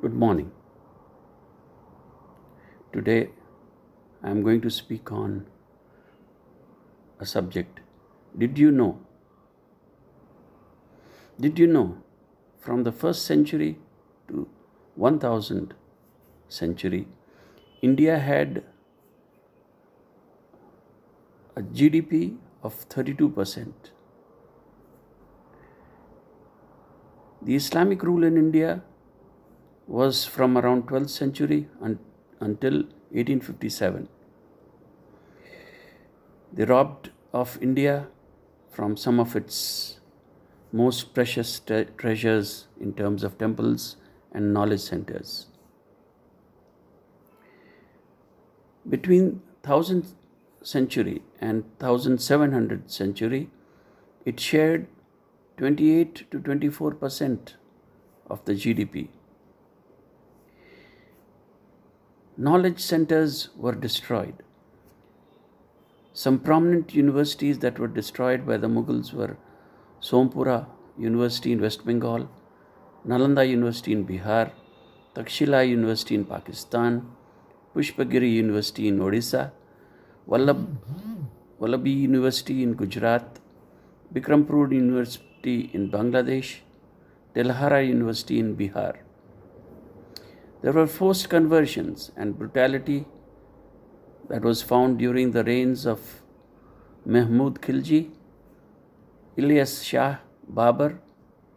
Good morning. Today I am going to speak on a subject. Did you know? Did you know from the first century to 1000th century, India had a GDP of 32%. The Islamic rule in India was from around 12th century until 1857. They robbed of India from some of its most precious treasures in terms of temples and knowledge centers. Between 1000th century and 1700th century, it shared 28 to 24% of the GDP. Knowledge centers were destroyed. Some prominent universities that were destroyed by the Mughals were Sompura University in West Bengal, Nalanda University in Bihar, Takshila University in Pakistan, Pushpagiri University in Odisha, Vallabhi University in Gujarat, Bikrampur University in Bangladesh, Telhara University in Bihar. There were forced conversions and brutality that was found during the reigns of Mahmud Khilji, Ilyas Shah Babur,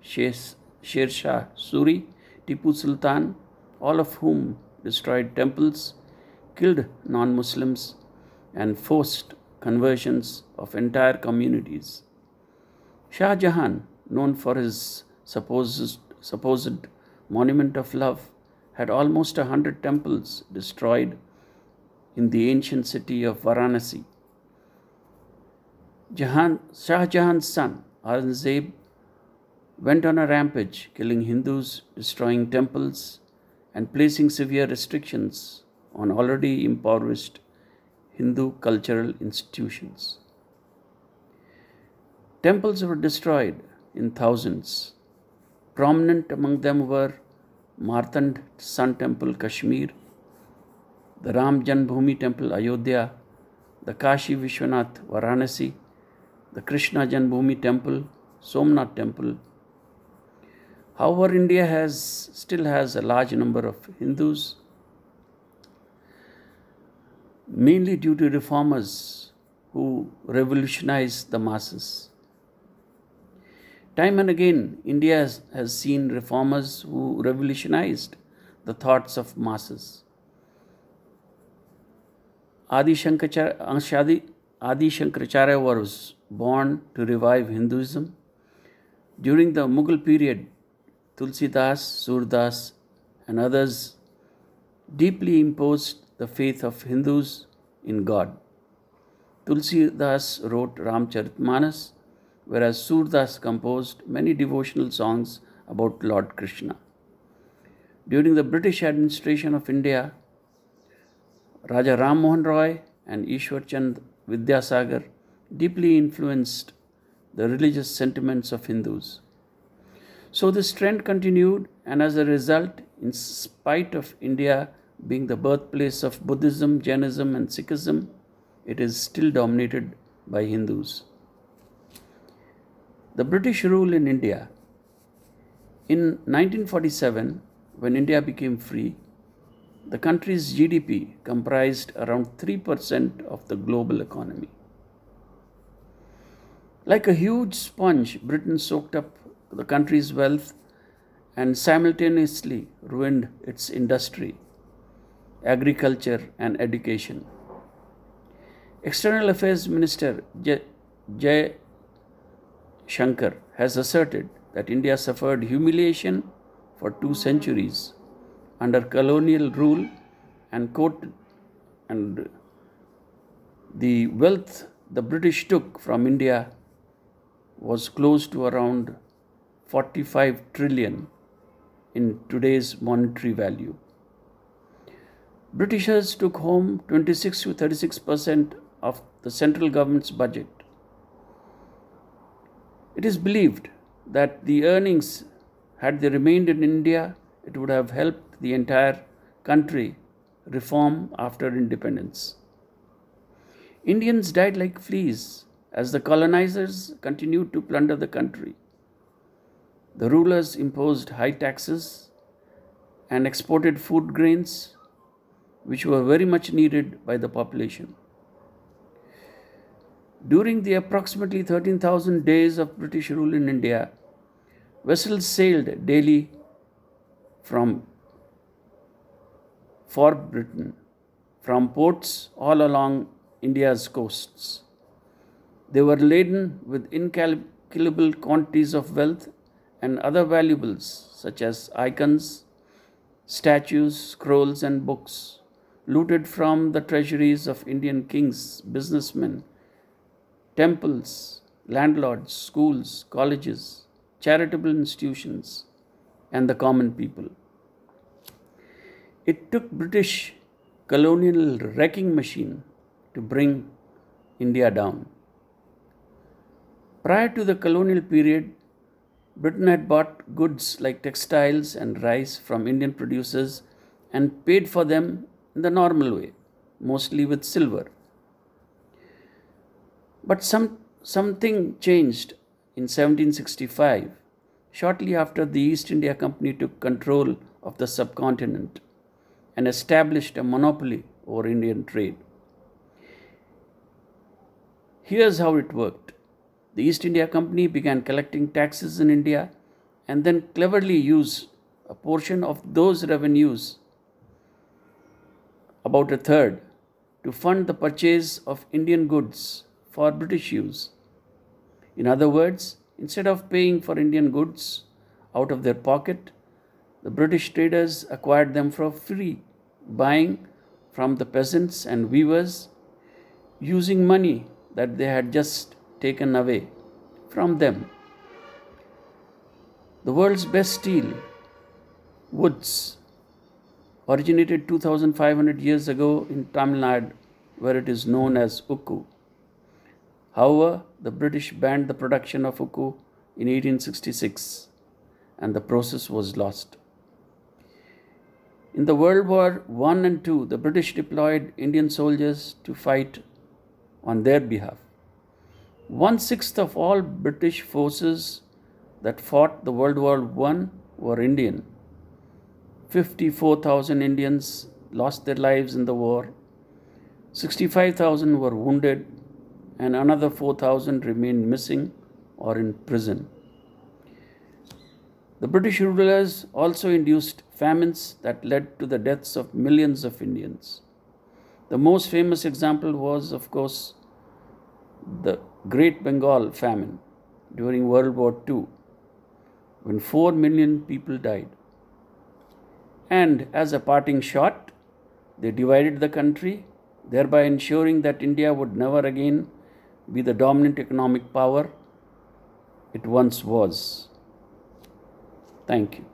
Sher Shah Suri, Tipu Sultan, all of whom destroyed temples, killed non-Muslims, and forced conversions of entire communities. Shah Jahan, known for his supposed monument of love, had almost 100 temples destroyed in the ancient city of Varanasi. Shah Jahan's son, Aurangzeb, went on a rampage, killing Hindus, destroying temples, and placing severe restrictions on already impoverished Hindu cultural institutions. Temples were destroyed in thousands. Prominent among them were Martand Sun Temple, Kashmir, the Ram Janmabhoomi Temple, Ayodhya, the Kashi Vishwanath, Varanasi, the Krishna Janmabhoomi Temple, Somnath Temple. However, India still has a large number of Hindus, mainly due to reformers who revolutionized the masses. Time and again, India has seen reformers who revolutionized the thoughts of masses. Adi Shankaracharya was born to revive Hinduism. During the Mughal period, Tulsidas, Surdas, and others deeply imposed the faith of Hindus in God. Tulsidas wrote Ramcharitmanas, whereas Surdas composed many devotional songs about Lord Krishna. During the British administration of India, Raja Ram Mohan Roy and Ishwar Chand Vidyasagar deeply influenced the religious sentiments of Hindus. So this trend continued, and as a result, in spite of India being the birthplace of Buddhism, Jainism, and Sikhism, it is still dominated by Hindus. The British rule in India. In 1947, when India became free, the country's GDP comprised around 3% of the global economy. Like a huge sponge, Britain soaked up the country's wealth and simultaneously ruined its industry, agriculture, and education. External Affairs Minister Jai Shankar has asserted that India suffered humiliation for 2 centuries under colonial rule and the wealth the British took from India was close to around 45 trillion in today's monetary value. Britishers took home 26 to 36% of the central government's budget. It is believed that the earnings, had they remained in India, it would have helped the entire country reform after independence. Indians died like fleas as the colonizers continued to plunder the country. The rulers imposed high taxes and exported food grains, which were very much needed by the population. During the approximately 13,000 days of British rule in India, vessels sailed daily for Britain from ports all along India's coasts. They were laden with incalculable quantities of wealth and other valuables such as icons, statues, scrolls, and books, looted from the treasuries of Indian kings, businessmen, temples, landlords, schools, colleges, charitable institutions, and the common people. It took British colonial wrecking machine to bring India down. Prior to the colonial period, Britain had bought goods like textiles and rice from Indian producers and paid for them in the normal way, mostly with silver. But something changed in 1765, shortly after the East India Company took control of the subcontinent and established a monopoly over Indian trade. Here's how it worked. The East India Company began collecting taxes in India and then cleverly used a portion of those revenues, about a third, to fund the purchase of Indian goods for British use. In other words, instead of paying for Indian goods out of their pocket, the British traders acquired them for free, buying from the peasants and weavers using money that they had just taken away from them. The world's best steel, woods, originated 2,500 years ago in Tamil Nadu, where it is known as Ukku. However, the British banned the production of Ukku in 1866 and the process was lost. In the World War I and II, the British deployed Indian soldiers to fight on their behalf. 1/6 of all British forces that fought the World War I were Indian. 54,000 Indians lost their lives in the war, 65,000 were wounded, and another 4,000 remained missing or in prison. The British rulers also induced famines that led to the deaths of millions of Indians. The most famous example was, of course, the Great Bengal famine during World War II, when 4 million people died. And as a parting shot, they divided the country, thereby ensuring that India would never again be the dominant economic power it once was. Thank you.